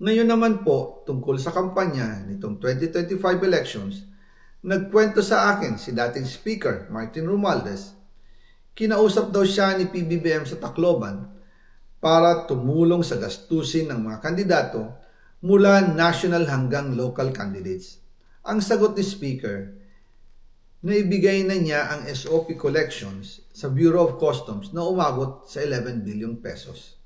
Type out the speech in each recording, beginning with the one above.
Ngayon naman po, tungkol sa kampanya nitong 2025 elections, nagkwento sa akin si dating Speaker Martin Romualdez. Kinausap daw siya ni PBBM sa Tacloban para tumulong sa gastusin ng mga kandidato mula national hanggang local candidates. Ang sagot ni Speaker, naibigay na niya ang SOP collections sa Bureau of Customs na umabot sa 11 billion pesos.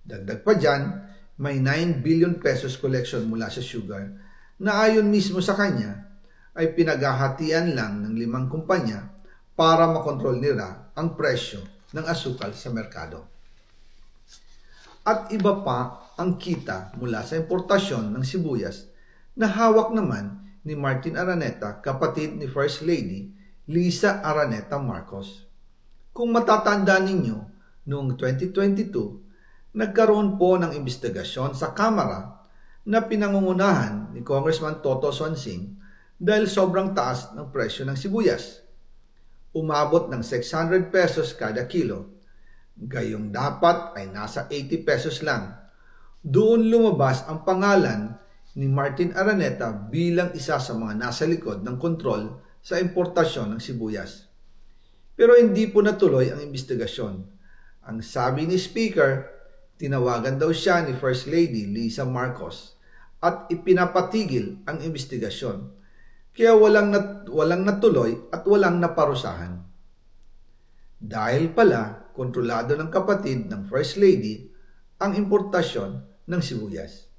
Dagdag pa dyan, may 9 billion pesos collection mula sa sugar na ayon mismo sa kanya ay pinaghahatian lang ng 5 kumpanya para makontrol nila ang presyo ng asukal sa merkado. At iba pa ang kita mula sa importasyon ng sibuyas na hawak naman ni Martin Araneta, kapatid ni First Lady Lisa Araneta Marcos. Kung matatandaan ninyo, noong 2022, nagkaroon po ng investigasyon sa Kamara na pinangungunahan ni Congressman Toto Swansing dahil sobrang taas ng presyo ng sibuyas. Umabot ng 600 pesos kada kilo. Gayong dapat ay nasa 80 pesos lang. Doon lumabas ang pangalan ni Martin Araneta bilang isa sa mga nasa likod ng kontrol sa importasyon ng sibuyas. Pero hindi po natuloy ang investigasyon. Ang sabi ni Speaker, tinawagan daw siya ni First Lady Lisa Marcos at ipinapatigil ang investigasyon. Kaya walang natuloy at walang naparusahan. Dahil pala, kontrolado ng kapatid ng First Lady ang importasyon ng sibuyas.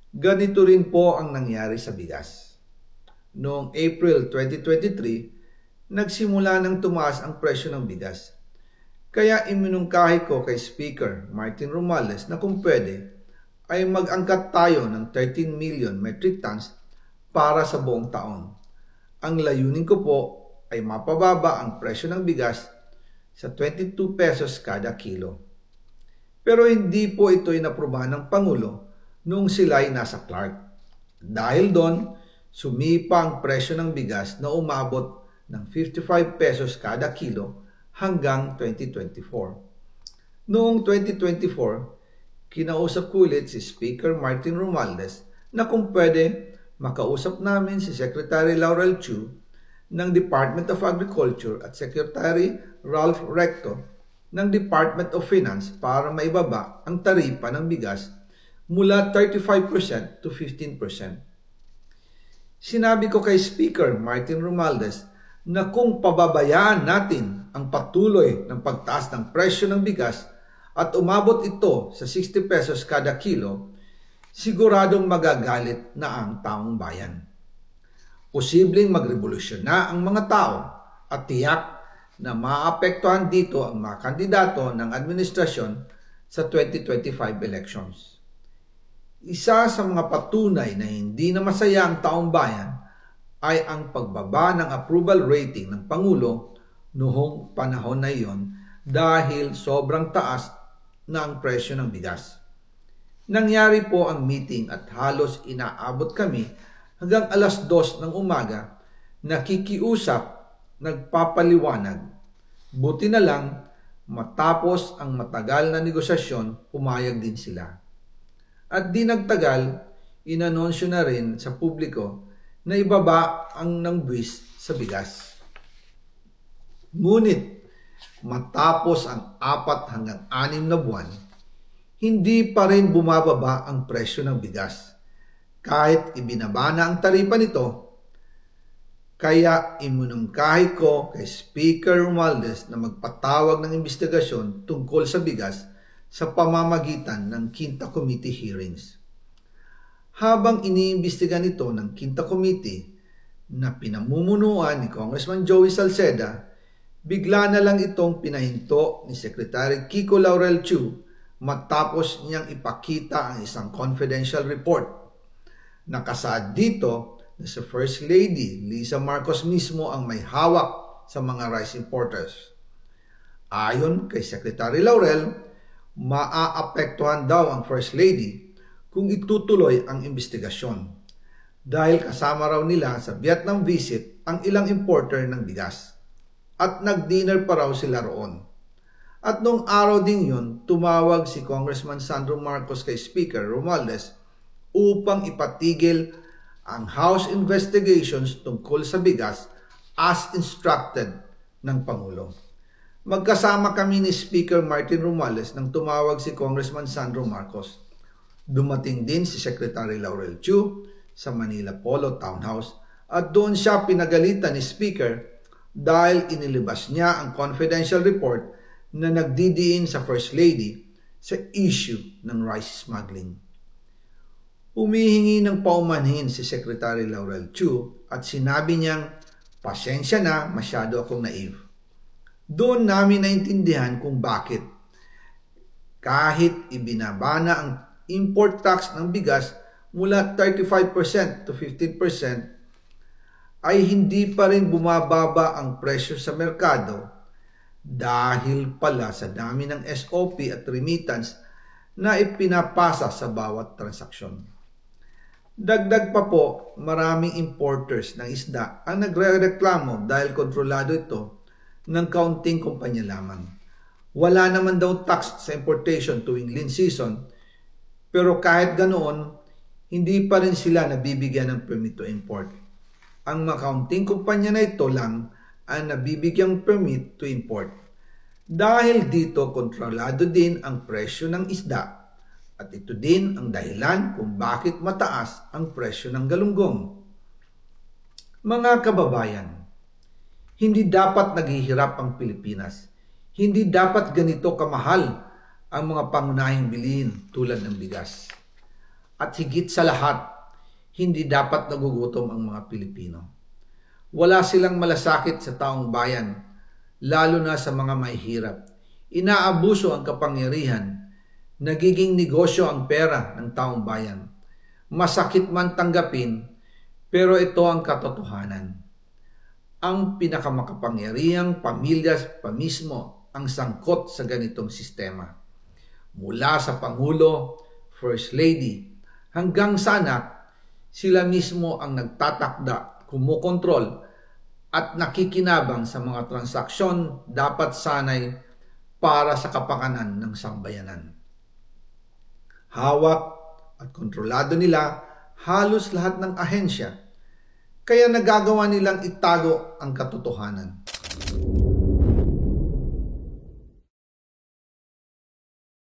Ganito rin po ang nangyari sa bigas. Noong April 2023, nagsimula nang tumaas ang presyo ng bigas. Kaya iminungkahi ko kay Speaker Martin Romualdez na kung pwede ay mag-angkat tayo ng 13 million metric tons para sa buong taon. Ang layunin ko po ay mapababa ang presyo ng bigas sa 22 pesos kada kilo. Pero hindi po ito inaprubahan ng Pangulo noong sila ay nasa Clark. Dahil doon, sumipa ang presyo ng bigas na umabot ng 55 pesos kada kilo hanggang 2024. Noong 2024, kinausap ko ulit si Speaker Martin Romualdez na kung pwede makausap namin si Secretary Laurel Chu ng Department of Agriculture at Secretary Ralph Recto ng Department of Finance para maibaba ang taripa ng bigas mula 35% to 15%. Sinabi ko kay Speaker Martin Romualdez na kung pababayaan natin ang patuloy ng pagtaas ng presyo ng bigas at umabot ito sa 60 pesos kada kilo, siguradong magagalit na ang taong bayan. Posibleng magrevolusyon na ang mga tao at tiyak na maapektuhan dito ang mga kandidato ng administrasyon sa 2025 elections. Isa sa mga patunay na hindi na masaya ang taong bayan ay ang pagbaba ng approval rating ng Pangulo noong panahon na iyon dahil sobrang taas na ang presyo ng bigas. Nangyari po ang meeting at halos inaabot kami hanggang alas 2 ng umaga, nakikiusap, nagpapaliwanag. Buti na lang, matapos ang matagal na negosasyon, pumayag din sila. At di nagtagal, inanunsyo na rin sa publiko na ibaba ang ng buwis sa bigas. Ngunit, matapos ang 4 hanggang 6 na buwan, hindi pa rin bumababa ang presyo ng bigas. Kahit ibinaba na ang taripa nito, kaya iminungkahi ko kay Speaker Romualdez na magpatawag ng investigasyon tungkol sa bigas sa pamamagitan ng Quinta Committee hearings. Habang iniimbestiga nito ng Quinta Committee na pinamumunuan ni Congressman Joey Salceda, bigla na lang itong pinahinto ni Secretary Kiko Laurel Chu matapos niyang ipakita ang isang confidential report. Nakasaad dito na si First Lady Lisa Marcos mismo ang may hawak sa mga rice importers. Ayon kay Secretary Laurel, maaapektuhan daw ang First Lady kung itutuloy ang investigasyon dahil kasama raw nila sa Vietnam visit ang ilang importer ng bigas at nag-dinner pa raw sila roon. At noong araw din yun, tumawag si Congressman Sandro Marcos kay Speaker Romualdez upang ipatigil ang House investigations tungkol sa bigas as instructed ng Pangulo. Magkasama kami ni Speaker Martin Romualdez nang tumawag si Congressman Sandro Marcos. Dumating din si Secretary Laurel Chu sa Manila Polo Townhouse at doon siya pinagalitan ni Speaker dahil inilabas niya ang confidential report na nagdidiin sa First Lady sa issue ng rice smuggling. Humihingi ng paumanhin si Secretary Laurel Chu at sinabi niyang, "Pasensya na, masyado akong naive." Doon namin naintindihan kung bakit. Kahit ibinaba na ang import tax ng bigas mula 35% to 15%, ay hindi pa rin bumababa ang presyo sa merkado dahil pala sa dami ng SOP at remittance na ipinapasa sa bawat transaksyon. Dagdag pa po, maraming importers ng isda ang nagre-reklamo dahil kontrolado ito ng kaunting kumpanya lamang. Wala naman daw tax sa importation tuwing lean season, pero kahit ganoon, hindi pa rin sila nabibigyan ng permit to import. Ang mga kaunting kumpanya na ito lang ang nabibigyang permit to import. Dahil dito, kontrolado din ang presyo ng isda at ito din ang dahilan kung bakit mataas ang presyo ng galunggong. Mga kababayan, hindi dapat naghihirap ang Pilipinas. Hindi dapat ganito kamahal ang mga pangunahing bilihin tulad ng bigas. At higit sa lahat, hindi dapat nagugutom ang mga Pilipino. Wala silang malasakit sa taong bayan, lalo na sa mga mahihirap. Inaabuso ang kapangyarihan, nagiging negosyo ang pera ng taong bayan. Masakit man tanggapin, pero ito ang katotohanan. Ang pinakamakapangyarihang pamilya pa mismo ang sangkot sa ganitong sistema. Mula sa Pangulo, First Lady, hanggang sa anak, sila mismo ang nagtatakda, kumukontrol, at nakikinabang sa mga transaksyon dapat sanay para sa kapakanan ng sambayanan. Hawak at kontrolado nila halos lahat ng ahensya, kaya nagagawa nilang itago ang katotohanan.